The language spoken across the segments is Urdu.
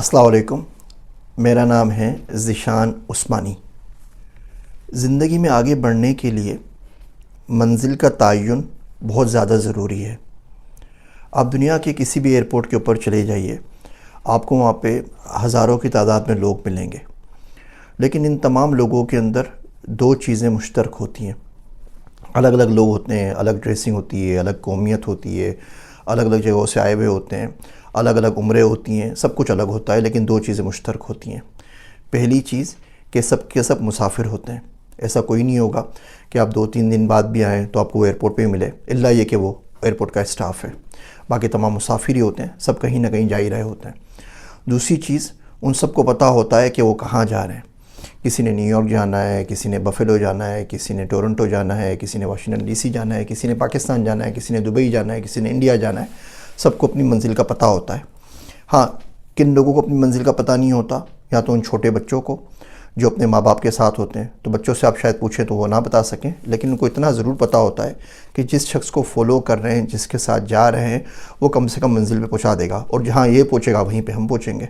السلام علیکم، میرا نام ہے ذیشان عثمانی۔ زندگی میں آگے بڑھنے کے لیے منزل کا تعین بہت زیادہ ضروری ہے۔ آپ دنیا کے کسی بھی ایئرپورٹ کے اوپر چلے جائیے، آپ کو وہاں پہ ہزاروں کی تعداد میں لوگ ملیں گے، لیکن ان تمام لوگوں کے اندر دو چیزیں مشترک ہوتی ہیں۔ الگ الگ لوگ ہوتے ہیں، الگ ڈریسنگ ہوتی ہے، الگ قومیت ہوتی ہے، الگ الگ جگہوں سے آئے ہوئے ہوتے ہیں، الگ الگ عمریں ہوتی ہیں، سب کچھ الگ ہوتا ہے، لیکن دو چیزیں مشترک ہوتی ہیں۔ پہلی چیز کہ سب کے سب مسافر ہوتے ہیں۔ ایسا کوئی نہیں ہوگا کہ آپ 2-3 دن بعد بھی آئیں تو آپ کو وہ ایئرپورٹ پہ ملے، الا یہ کہ وہ ایئرپورٹ کا اسٹاف ہے۔ باقی تمام مسافر ہی ہوتے ہیں، سب کہیں نہ کہیں جا ہی رہے ہوتے ہیں۔ دوسری چیز، ان سب کو پتہ ہوتا ہے کہ وہ کہاں جا رہے ہیں۔ کسی نے نیو یارک جانا ہے، کسی نے بفیلو جانا ہے، کسی نے ٹورنٹو جانا ہے، کسی نے واشنگٹن ڈی سی جانا ہے، کسی نے پاکستان جانا ہے، کسی نے دبئی جانا ہے، کسی نے انڈیا جانا ہے۔ سب کو اپنی منزل کا پتہ ہوتا ہے۔ ہاں، کن لوگوں کو اپنی منزل کا پتہ نہیں ہوتا، یا تو ان چھوٹے بچوں کو جو اپنے ماں باپ کے ساتھ ہوتے ہیں، تو بچوں سے آپ شاید پوچھیں تو وہ نہ بتا سکیں، لیکن ان کو اتنا ضرور پتہ ہوتا ہے کہ جس شخص کو فالو کر رہے ہیں، جس کے ساتھ جا رہے ہیں، وہ کم سے کم منزل پہ پہنچا دے گا، اور جہاں یہ پہنچے گا وہیں پہ ہم پہنچیں گے۔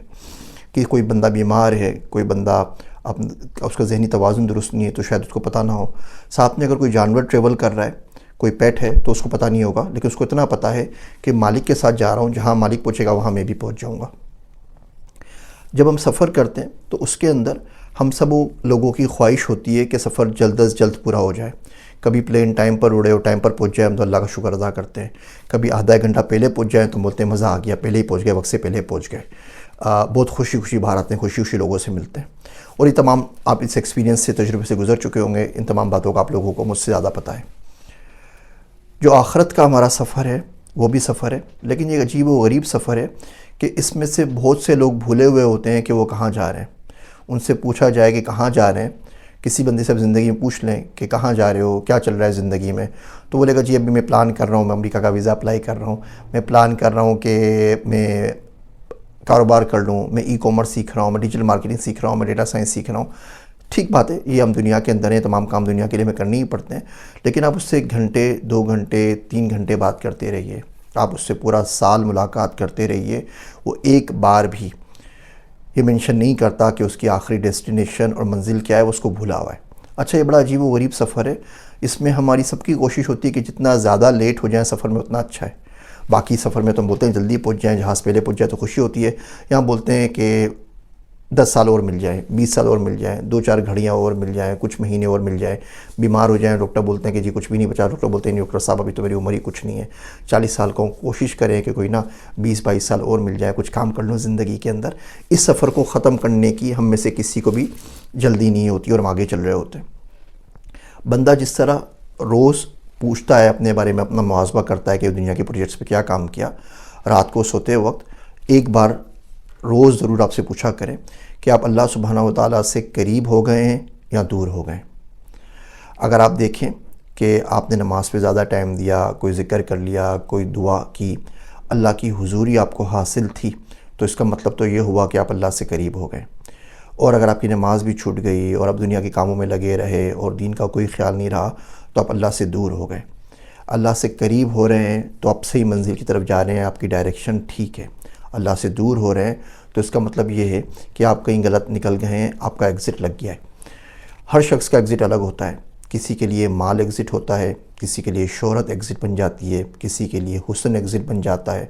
کہ کوئی بندہ بیمار ہے، کوئی بندہ اس کا ذہنی توازن درست نہیں ہے تو شاید اس کو پتہ نہ ہو۔ ساتھ میں اگر کوئی جانور ٹریول کر رہا ہے، کوئی پیٹ ہے، تو اس کو پتہ نہیں ہوگا، لیکن اس کو اتنا پتہ ہے کہ مالک کے ساتھ جا رہا ہوں، جہاں مالک پہنچے گا وہاں میں بھی پہنچ جاؤں گا۔ جب ہم سفر کرتے ہیں تو اس کے اندر ہم سب لوگوں کی خواہش ہوتی ہے کہ سفر جلد از جلد پورا ہو جائے۔ کبھی پلین ٹائم پر اڑے اور ٹائم پر پہنچ جائے ہم تو اللہ کا شکر ادا کرتے ہیں، کبھی آدھا گھنٹہ پہلے پہنچ جائیں تو بولتے ہیں مزہ آ گیا، پہلے ہی پہنچ گئے، وقت سے پہلے پہنچ گئے۔ بہت خوشی خوشی باہر آتے ہیں، خوشی خوشی لوگوں سے ملتے ہیں، اور یہ تمام آپ اس ایکسپیرینس سے، تجربے سے گزر چکے ہوں گے۔ ان تمام باتوں کا آپ لوگوں کو مجھ سے زیادہ پتہ ہے۔ جو آخرت کا ہمارا سفر ہے وہ بھی سفر ہے، لیکن یہ عجیب و غریب سفر ہے کہ اس میں سے بہت سے لوگ بھولے ہوئے ہوتے ہیں کہ وہ کہاں جا رہے ہیں۔ ان سے پوچھا جائے کہ کہاں جا رہے ہیں، کسی بندے سے اب زندگی میں پوچھ لیں کہ کہاں جا رہے ہو، کیا چل رہا ہے زندگی میں، تو بولے گا جی ابھی میں پلان کر رہا ہوں، میں امریکہ کا ویزا اپلائی کر رہا ہوں، میں پلان کر رہا ہوں کہ میں کاروبار کر لوں، میں ای کامرس سیکھ رہا ہوں، میں ڈیجیٹل مارکیٹنگ سیکھ رہا ہوں، میں ڈیٹا سائنس سیکھ رہا ہوں۔ ٹھیک بات ہے، یہ ہم دنیا کے اندر ہیں، تمام کام دنیا کے لیے ہمیں کرنے ہی پڑتے ہیں، لیکن آپ اس سے 1 گھنٹے 2 گھنٹے 3 گھنٹے بات کرتے رہیے، آپ اس سے پورا سال ملاقات کرتے رہیے، وہ ایک بار بھی یہ مینشن نہیں کرتا کہ اس کی آخری ڈیسٹینیشن اور منزل کیا ہے، وہ اس کو بھولا ہوا ہے۔ اچھا، یہ بڑا عجیب و غریب سفر ہے۔ اس میں ہماری سب کی کوشش ہوتی ہے کہ جتنا زیادہ لیٹ ہو جائیں سفر میں اتنا اچھا ہے۔ باقی سفر میں تو ہم بولتے ہیں جلدی پہنچ جائیں، جہاز پہلے پہنچ جائے تو خوشی ہوتی ہے۔ یہاں بولتے ہیں کہ 10 سال اور مل جائیں، 20 سال اور مل جائیں، 2-4 گھڑیاں اور مل جائیں، کچھ مہینے اور مل جائیں، بیمار ہو جائیں، ڈاکٹر بولتے ہیں کہ جی کچھ بھی نہیں بچا، ڈاکٹر بولتے ہیں نہیں ڈاکٹر صاحب ابھی تو میری عمر ہی کچھ نہیں ہے، 40 سال کو کوشش کریں کہ کوئی 20-22 سال اور مل جائے، کچھ کام کر لوں زندگی کے اندر۔ اس سفر کو ختم کرنے کی ہم میں سے کسی کو بھی جلدی نہیں ہوتی، اور ہم آگے چل رہے ہوتے ہیں۔ بندہ جس طرح روز پوچھتا ہے اپنے بارے میں، اپنا محاسبہ کرتا ہے کہ دنیا کے پروجیکٹس پہ کیا کام کیا، رات کو سوتے وقت ایک بار روز ضرور آپ سے پوچھا کریں کہ آپ اللہ سبحانہ و تعالیٰ سے قریب ہو گئے ہیں یا دور ہو گئے ہیں۔ اگر آپ دیکھیں کہ آپ نے نماز پہ زیادہ ٹائم دیا، کوئی ذکر کر لیا، کوئی دعا کی، اللہ کی حضوری آپ کو حاصل تھی، تو اس کا مطلب تو یہ ہوا کہ آپ اللہ سے قریب ہو گئے۔ اور اگر آپ کی نماز بھی چھوٹ گئی اور آپ دنیا کے کاموں میں لگے رہے اور دین کا کوئی خیال نہیں رہا، تو آپ اللہ سے دور ہو گئے۔ اللہ سے قریب ہو رہے ہیں تو آپ صحیح منزل کی طرف جا رہے ہیں، آپ کی ڈائریکشن ٹھیک ہے۔ اللہ سے دور ہو رہے ہیں تو اس کا مطلب یہ ہے کہ آپ کہیں غلط نکل گئے ہیں، آپ کا ایگزٹ لگ گیا ہے۔ ہر شخص کا ایگزٹ الگ ہوتا ہے۔ کسی کے لیے مال ایگزٹ ہوتا ہے، کسی کے لیے شہرت ایگزٹ بن جاتی ہے، کسی کے لیے حسن ایگزٹ بن جاتا ہے،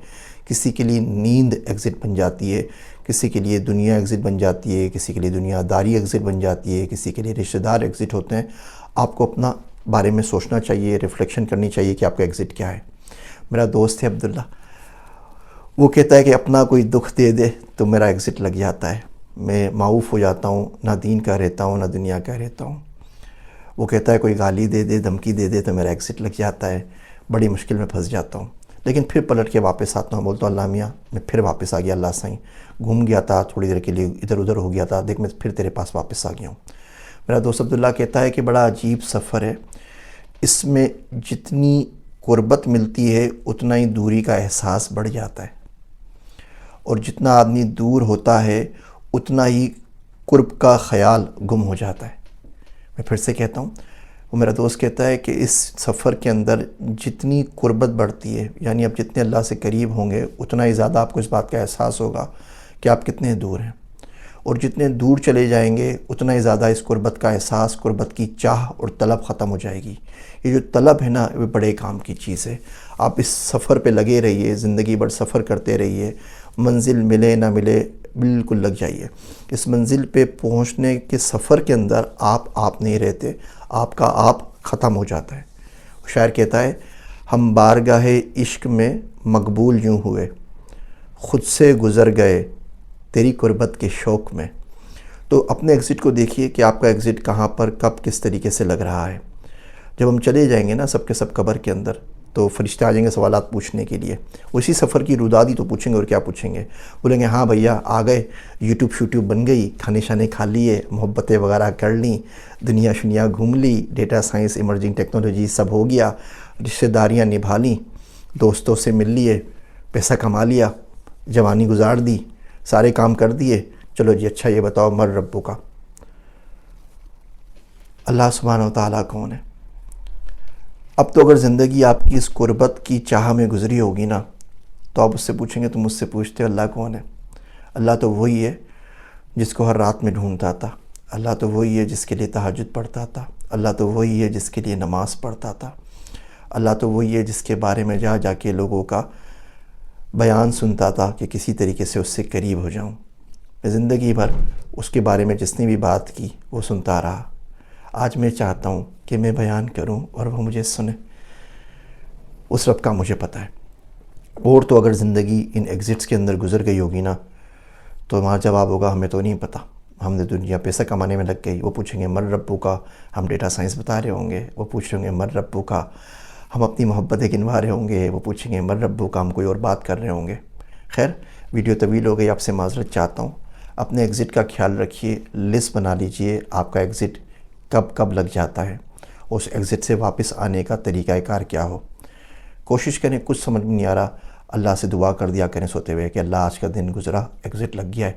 کسی کے لیے نیند ایگزٹ بن جاتی ہے، کسی کے لیے دنیا ایگزٹ بن جاتی ہے، کسی کے لیے دنیا داری ایگزٹ بن جاتی ہے، کسی کے لیے رشتہ دار ایگزٹ ہوتے ہیں۔ آپ کو اپنا بارے میں سوچنا چاہیے، ریفلیکشن کرنی چاہیے کہ آپ کا ایگزٹ کیا ہے۔ میرا دوست ہے عبداللہ، وہ کہتا ہے کہ اپنا کوئی دکھ دے دے تو میرا ایگزٹ لگ جاتا ہے، میں معاف ہو جاتا ہوں، نہ دین کا رہتا ہوں نہ دنیا کا رہتا ہوں۔ وہ کہتا ہے کوئی گالی دے دے، دھمکی دے دے تو میرا ایگزٹ لگ جاتا ہے، بڑی مشکل میں پھنس جاتا ہوں، لیکن پھر پلٹ کے واپس آتا ہوں، بولتا ہوں اللہ میاں میں پھر واپس آ گیا، اللہ سائیں گھوم گیا تھا تھوڑی دیر کے لیے، ادھر ادھر ہو گیا تھا، دیکھ میں پھر تیرے پاس واپس آ گیا ہوں۔ میرا دوست عبداللہ کہتا ہے کہ بڑا عجیب سفر ہے، اس میں جتنی قربت ملتی ہے اتنا ہی دوری کا احساس بڑھ جاتا ہے، اور جتنا آدمی دور ہوتا ہے اتنا ہی قرب کا خیال گم ہو جاتا ہے۔ میں پھر سے کہتا ہوں، وہ میرا دوست کہتا ہے کہ اس سفر کے اندر جتنی قربت بڑھتی ہے، یعنی آپ جتنے اللہ سے قریب ہوں گے اتنا ہی زیادہ آپ کو اس بات کا احساس ہوگا کہ آپ کتنے دور ہیں، اور جتنے دور چلے جائیں گے اتنا ہی زیادہ اس قربت کا احساس، قربت کی چاہ اور طلب ختم ہو جائے گی۔ یہ جو طلب ہے نا، وہ بڑے کام کی چیز ہے۔ آپ اس سفر پہ لگے رہیے، زندگی بھر سفر کرتے رہیے، منزل ملے نہ ملے بالکل لگ جائیے۔ اس منزل پہ پہنچنے کے سفر کے اندر آپ نہیں رہتے، آپ کا آپ ختم ہو جاتا ہے۔ شاعر کہتا ہے، ہم بارگاہ عشق میں مقبول یوں ہوئے، خود سے گزر گئے تیری قربت کے شوق میں۔ تو اپنے ایگزٹ کو دیکھیے کہ آپ کا ایگزٹ کہاں پر، کب، کس طریقے سے لگ رہا ہے۔ جب ہم چلے جائیں گے نا سب کے سب قبر کے اندر، تو فرشتے آ جائیں گے سوالات پوچھنے کے لیے۔ اسی سفر کی رودادی تو پوچھیں گے، اور کیا پوچھیں گے؟ بولیں گے ہاں بھیا آ گئے، یوٹیوب بن گئی، کھانے شانے کھا لیے، محبتیں وغیرہ کر لیں، دنیا شنیا گھوم لی، ڈیٹا سائنس، ایمرجنگ ٹیکنالوجی سب ہو گیا، رشتہ داریاں نبھا لیں، دوستوں سے مل لیے، پیسہ کما لیا، جوانی گزار دی، سارے کام کر دیے، چلو جی اچھا یہ بتاؤ مر ربو کا، اللہ سبحانہ و تعالیٰ کون ہے؟ اب تو اگر زندگی آپ کی اس قربت کی چاہ میں گزری ہوگی نا، تو آپ اس سے پوچھیں گے، تم مجھ سے پوچھتے ہو اللہ کون ہے؟ اللہ تو وہی ہے جس کو ہر رات میں ڈھونڈتا تھا، اللہ تو وہی ہے جس کے لیے تہجد پڑھتا تھا، اللہ تو وہی ہے جس کے لیے نماز پڑھتا تھا، اللہ تو وہی ہے جس کے بارے میں جا کے لوگوں کا بیان سنتا تھا کہ کسی طریقے سے اس سے قریب ہو جاؤں۔ میں زندگی بھر اس کے بارے میں جس نے بھی بات کی وہ سنتا رہا۔ آج میں چاہتا ہوں کہ میں بیان کروں اور وہ مجھے سنے۔ اس رب کا مجھے پتہ ہے۔ اور تو اگر زندگی ان ایگزٹس کے اندر گزر گئی ہوگی نا، تو وہاں جواب ہوگا ہمیں تو نہیں پتہ، ہم نے دنیا پیسہ کمانے میں لگ گئی۔ وہ پوچھیں گے مر ربو کا، ہم ڈیٹا سائنس بتا رہے ہوں گے۔ وہ پوچھ رہے ہوں گے مر ربو کا، ہم اپنی محبتیں گنوا رہے ہوں گے۔ وہ پوچھیں گے مر ربو کا، ہم کوئی اور بات کر رہے ہوں گے۔ خیر، ویڈیو طویل ہو گئی، آپ سے معذرت چاہتا ہوں۔ اپنے ایگزٹ کا خیال رکھیے، لسٹ بنا لیجئے آپ کا ایگزٹ کب لگ جاتا ہے، اس ایگزٹ سے واپس آنے کا طریقہ کار کیا ہو۔ کوشش کریں، کچھ سمجھ میں نہیں آ رہا، اللہ سے دعا کر دیا کریں سوتے ہوئے کہ اللہ آج کا دن گزرا، ایگزٹ لگ گیا ہے،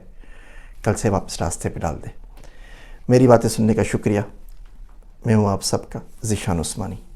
کل سے واپس راستے پہ ڈال دیں۔ میری باتیں سننے کا شکریہ۔ میں ہوں آپ سب کا ذیشان عثمانی۔